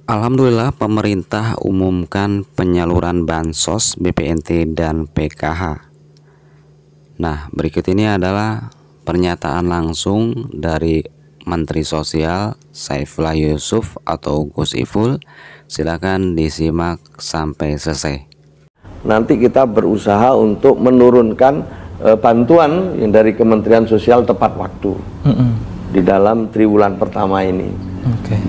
Alhamdulillah pemerintah umumkan penyaluran bansos BPNT dan PKH. Nah, berikut ini adalah pernyataan langsung dari Menteri Sosial Saifullah Yusuf atau Gus Ipul. Silakan disimak sampai selesai. Nanti kita berusaha untuk menurunkan bantuan yang dari Kementerian Sosial tepat waktu di dalam triwulan pertama ini.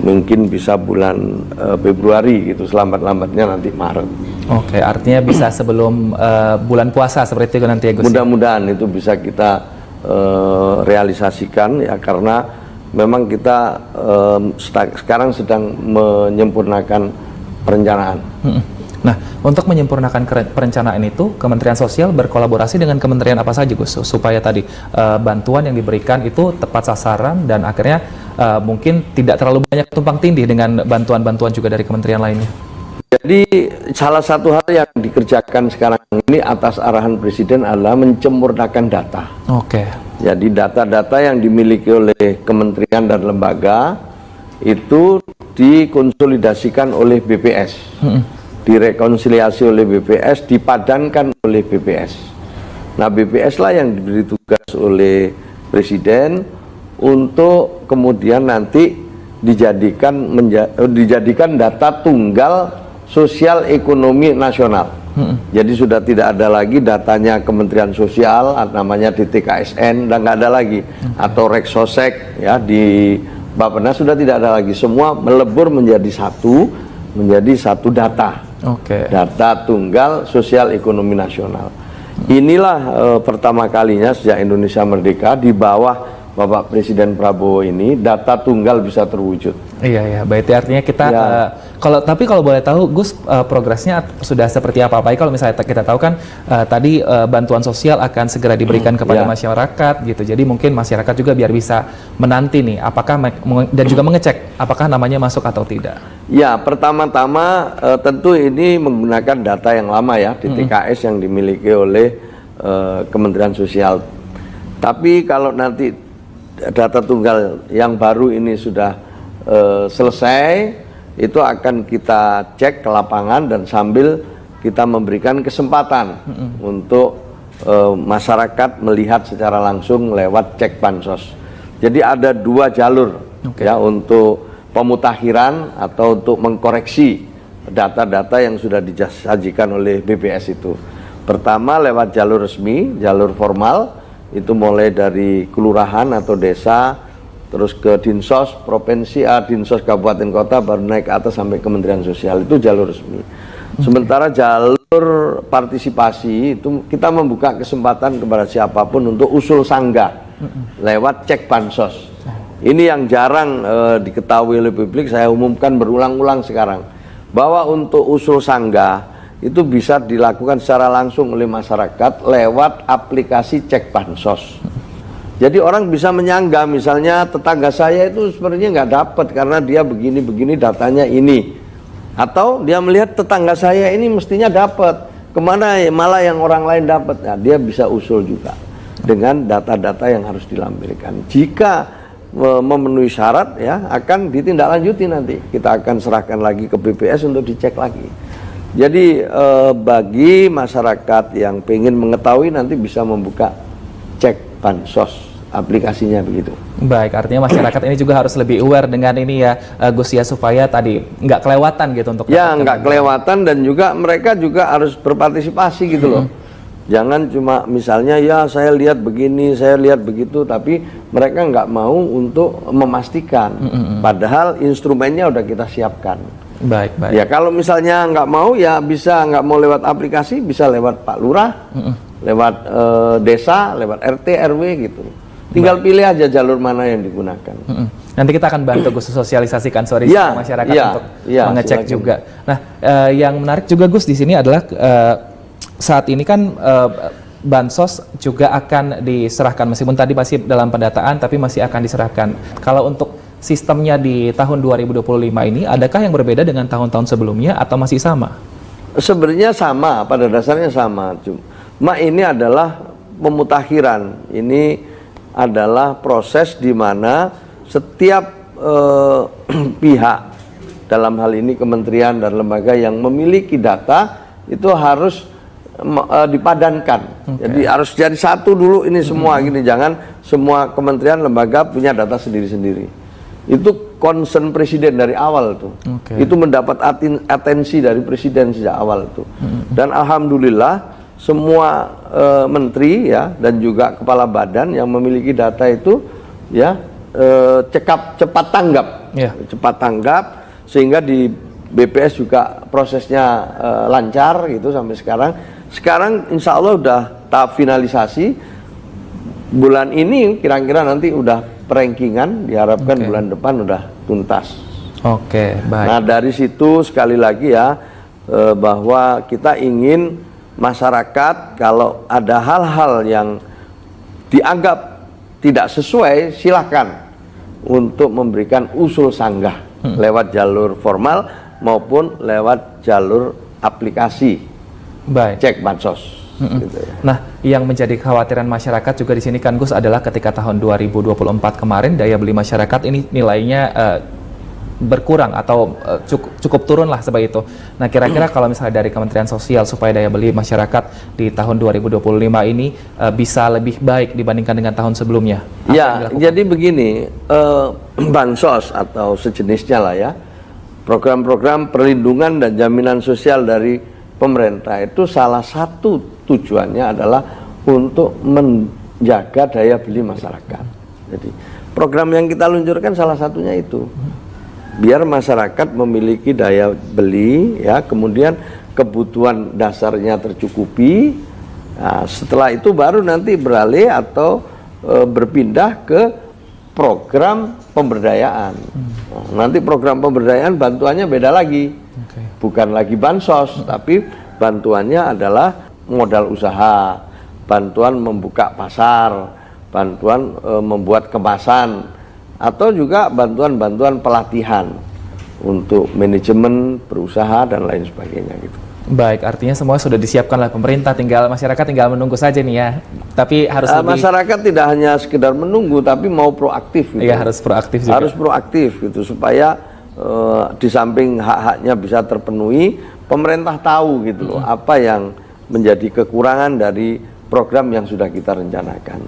Mungkin bisa bulan Februari gitu, selambat-lambatnya nanti Maret. Oke, artinya bisa sebelum bulan puasa seperti itu nanti ya Gus? Mudah-mudahan itu bisa kita realisasikan ya, karena memang kita sekarang sedang menyempurnakan perencanaan. Nah, untuk menyempurnakan perencanaan itu, Kementerian Sosial berkolaborasi dengan kementerian apa saja Gus? Supaya tadi bantuan yang diberikan itu tepat sasaran dan akhirnya mungkin tidak terlalu banyak tumpang tindih dengan bantuan-bantuan juga dari kementerian lainnya. Jadi salah satu hal yang dikerjakan sekarang ini atas arahan Presiden adalah menyempurnakan data. Oke. Jadi data-data yang dimiliki oleh kementerian dan lembaga itu dikonsolidasikan oleh BPS. Direkonsiliasi oleh BPS, dipadankan oleh BPS. Nah, BPS lah yang diberi tugas oleh Presiden untuk kemudian nanti dijadikan data tunggal sosial ekonomi nasional. Jadi sudah tidak ada lagi datanya Kementerian Sosial, namanya DTKSN, dan nggak ada lagi, atau Reksosek ya di Bappenas sudah tidak ada lagi. Semua melebur menjadi satu data. Data tunggal sosial ekonomi nasional. Inilah pertama kalinya sejak Indonesia merdeka di bawah Bapak Presiden Prabowo ini data tunggal bisa terwujud. Iya, berarti artinya kita tapi kalau boleh tahu Gus, progresnya sudah seperti apa? Apalagi kalau misalnya kita tahu kan tadi bantuan sosial akan segera diberikan kepada masyarakat gitu. Jadi mungkin masyarakat juga biar bisa menanti nih apakah dan juga mengecek apakah namanya masuk atau tidak. Ya, pertama-tama tentu ini menggunakan data yang lama ya, DTKS yang dimiliki oleh Kementerian Sosial. Tapi kalau nanti data tunggal yang baru ini sudah selesai, itu akan kita cek ke lapangan dan sambil kita memberikan kesempatan untuk masyarakat melihat secara langsung lewat cek bansos. Jadi ada dua jalur ya untuk pemutakhiran atau untuk mengkoreksi data-data yang sudah disajikan oleh BPS itu. Pertama lewat jalur resmi, jalur formal, itu mulai dari kelurahan atau desa, terus ke Dinsos Provinsi, Dinsos Kabupaten Kota, baru naik ke atas sampai Kementerian Sosial, itu jalur resmi. Sementara jalur partisipasi itu kita membuka kesempatan kepada siapapun untuk usul sanggah lewat cek bansos. Ini yang jarang diketahui oleh publik, saya umumkan berulang-ulang sekarang, bahwa untuk usul sanggah itu bisa dilakukan secara langsung oleh masyarakat lewat aplikasi cek bansos. Jadi orang bisa menyanggah, misalnya tetangga saya itu sebenarnya nggak dapat karena dia begini-begini datanya ini. Atau dia melihat tetangga saya ini mestinya dapat, kemana malah yang orang lain dapat. Nah, dia bisa usul juga dengan data-data yang harus dilampirkan. Jika memenuhi syarat ya akan ditindaklanjuti, nanti kita akan serahkan lagi ke BPS untuk dicek lagi. Jadi bagi masyarakat yang ingin mengetahui nanti bisa membuka cek bansos aplikasinya begitu. Baik, artinya masyarakat ini juga harus lebih aware dengan ini ya Gus ya, supaya tadi nggak kelewatan gitu untuk nggak kelewatan, dan juga mereka juga harus berpartisipasi gitu loh. Jangan cuma misalnya ya saya lihat begini, saya lihat begitu, tapi mereka nggak mau untuk memastikan. Padahal instrumennya udah kita siapkan. Baik. Ya kalau misalnya nggak mau ya bisa nggak mau lewat aplikasi, bisa lewat Pak Lurah, lewat desa, lewat RT RW gitu. Tinggal pilih aja jalur mana yang digunakan. Nanti kita akan bantu Gus sosialisasikan ke masyarakat untuk mengecek juga. Nah, yang menarik juga Gus di sini adalah saat ini kan bansos juga akan diserahkan, meskipun tadi masih dalam pendataan tapi masih akan diserahkan. Kalau untuk sistemnya di tahun 2025 ini, adakah yang berbeda dengan tahun-tahun sebelumnya atau masih sama? Sebenarnya sama, pada dasarnya sama. Cuma ini adalah pemutakhiran. Ini adalah proses di mana setiap pihak dalam hal ini kementerian dan lembaga yang memiliki data itu harus dipadankan. Jadi harus jadi satu dulu ini semua gini, jangan semua kementerian lembaga punya data sendiri-sendiri. Itu concern presiden dari awal tuh. Itu mendapat atensi dari presiden sejak awal tuh. Dan alhamdulillah semua menteri ya dan juga kepala badan yang memiliki data itu ya cepat tanggap. Cepat tanggap sehingga di BPS juga prosesnya lancar gitu sampai sekarang. Sekarang insya Allah udah tahap finalisasi. Bulan ini kira-kira nanti udah perankingan, diharapkan bulan depan udah tuntas. Baik. Nah dari situ sekali lagi ya bahwa kita ingin masyarakat kalau ada hal-hal yang dianggap tidak sesuai, silakan untuk memberikan usul sanggah lewat jalur formal maupun lewat jalur aplikasi. Cek bansos. Gitu ya. Nah, yang menjadi kekhawatiran masyarakat juga di sini kan Gus adalah ketika tahun 2024 kemarin daya beli masyarakat ini nilainya berkurang atau cukup turun lah seperti itu. Nah, kira-kira kalau misalnya dari Kementerian Sosial supaya daya beli masyarakat di tahun 2025 ini bisa lebih baik dibandingkan dengan tahun sebelumnya. Ya, jadi begini, bansos atau sejenisnya lah ya, program-program perlindungan dan jaminan sosial dari pemerintah itu salah satu tujuannya adalah untuk menjaga daya beli masyarakat. Jadi program yang kita luncurkan salah satunya itu, biar masyarakat memiliki daya beli, ya, kemudian kebutuhan dasarnya tercukupi. Nah, setelah itu baru nanti beralih atau berpindah ke program pemberdayaan. Nah, nanti program pemberdayaan bantuannya beda lagi. Bukan lagi bansos, tapi bantuannya adalah modal usaha, bantuan membuka pasar, bantuan membuat kemasan, atau juga bantuan-bantuan pelatihan untuk manajemen berusaha dan lain sebagainya gitu. Baik, artinya semua sudah disiapkan oleh pemerintah, tinggal masyarakat tinggal menunggu saja nih ya. Tapi harus masyarakat tidak hanya sekedar menunggu, tapi mau proaktif gitu. Iya, harus proaktif juga. Harus proaktif gitu supaya di samping hak-haknya bisa terpenuhi, pemerintah tahu gitu loh apa yang menjadi kekurangan dari program yang sudah kita rencanakan.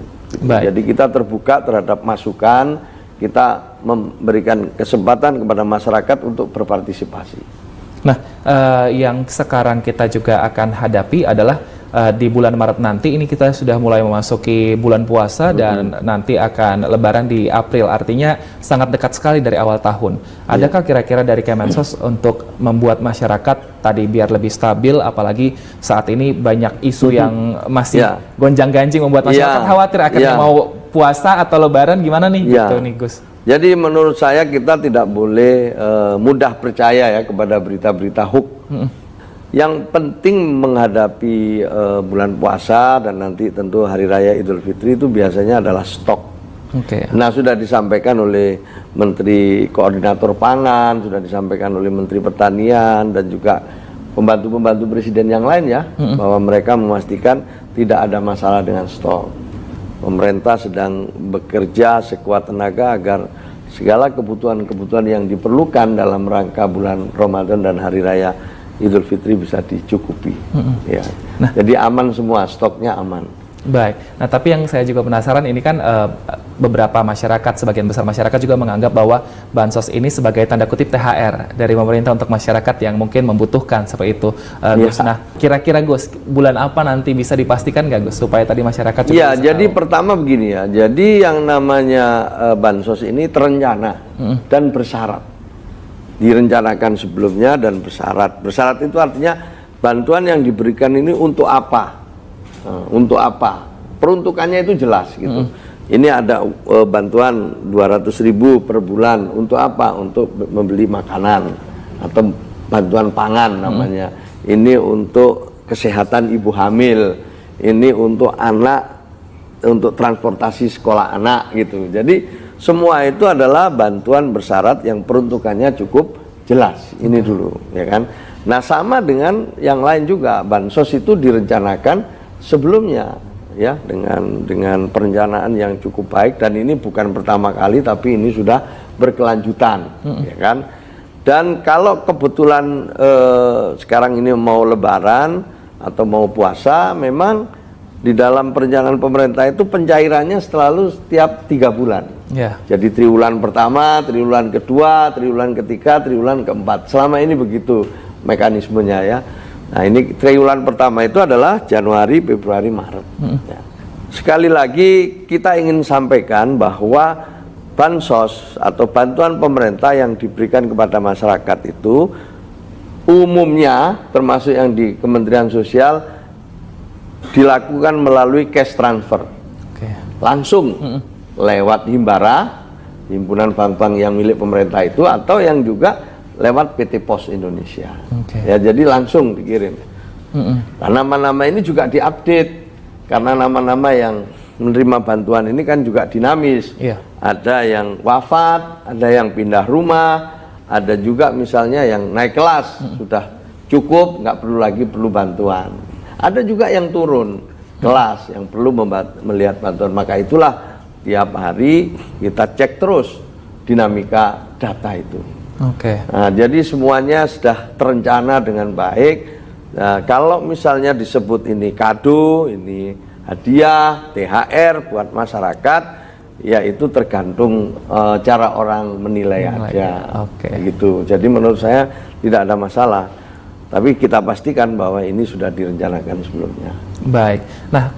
Jadi kita terbuka terhadap masukan, kita memberikan kesempatan kepada masyarakat untuk berpartisipasi. Nah, yang sekarang kita juga akan hadapi adalah di bulan Maret nanti ini kita sudah mulai memasuki bulan puasa dan nanti akan Lebaran di April, artinya sangat dekat sekali dari awal tahun. Adakah kira-kira dari Kemensos untuk membuat masyarakat tadi biar lebih stabil, apalagi saat ini banyak isu yang masih gonjang-ganjing membuat masyarakat khawatir akhirnya mau puasa atau Lebaran gimana nih gitu nih Gus? Jadi menurut saya kita tidak boleh mudah percaya ya kepada berita-berita hoax. Yang penting menghadapi bulan puasa dan nanti tentu Hari Raya Idul Fitri itu biasanya adalah stok. Nah, sudah disampaikan oleh Menteri Koordinator Pangan, sudah disampaikan oleh Menteri Pertanian dan juga pembantu-pembantu Presiden yang lain ya, bahwa mereka memastikan tidak ada masalah dengan stok. Pemerintah sedang bekerja sekuat tenaga agar segala kebutuhan-kebutuhan yang diperlukan dalam rangka bulan Ramadan dan Hari Raya Idul Fitri bisa dicukupi. Ya. Nah, jadi aman semua, stoknya aman. Baik. Nah, tapi yang saya juga penasaran ini kan beberapa masyarakat, sebagian besar masyarakat juga menganggap bahwa bansos ini sebagai tanda kutip THR dari pemerintah untuk masyarakat yang mungkin membutuhkan seperti itu. Gus, nah kira-kira Gus, bulan apa nanti bisa dipastikan nggak Gus supaya tadi masyarakat juga bisa jadi tahu? Pertama begini ya, jadi yang namanya bansos ini terencana dan bersyarat. Direncanakan sebelumnya dan bersyarat. Bersyarat itu artinya bantuan yang diberikan ini untuk apa? Untuk apa? Peruntukannya itu jelas gitu. Ini ada bantuan 200.000 per bulan untuk apa? Untuk membeli makanan atau bantuan pangan namanya. Ini untuk kesehatan ibu hamil. Ini untuk anak, untuk transportasi sekolah anak gitu. Jadi semua itu adalah bantuan bersyarat yang peruntukannya cukup jelas. Ini dulu, ya kan? Nah, sama dengan yang lain juga, bansos itu direncanakan sebelumnya, ya, dengan perencanaan yang cukup baik dan ini bukan pertama kali, tapi ini sudah berkelanjutan, ya kan? Dan kalau kebetulan sekarang ini mau Lebaran atau mau puasa, memang di dalam perencanaan pemerintah itu pencairannya selalu setiap 3 bulan. Jadi triwulan pertama, triwulan kedua, triwulan ketiga, triwulan keempat. Selama ini begitu mekanismenya ya. Nah ini triwulan pertama itu adalah Januari, Februari, Maret. Ya. Sekali lagi kita ingin sampaikan bahwa bansos atau bantuan pemerintah yang diberikan kepada masyarakat itu umumnya termasuk yang di Kementerian Sosial dilakukan melalui cash transfer. Langsung lewat Himbara, himpunan bank-bank yang milik pemerintah itu, atau yang juga lewat PT Pos Indonesia. Ya, jadi langsung dikirim. Nah, nama-nama ini juga diupdate karena nama-nama yang menerima bantuan ini kan juga dinamis. Ada yang wafat, ada yang pindah rumah, ada juga misalnya yang naik kelas, sudah cukup, nggak perlu lagi perlu bantuan. Ada juga yang turun kelas, yang perlu melihat bantuan. Maka itulah tiap hari kita cek terus dinamika data itu. Nah, jadi semuanya sudah terencana dengan baik. Nah, kalau misalnya disebut ini kado, ini hadiah, THR buat masyarakat, ya itu tergantung cara orang menilai aja. Gitu. Jadi menurut saya tidak ada masalah. Tapi kita pastikan bahwa ini sudah direncanakan sebelumnya. Baik. Nah,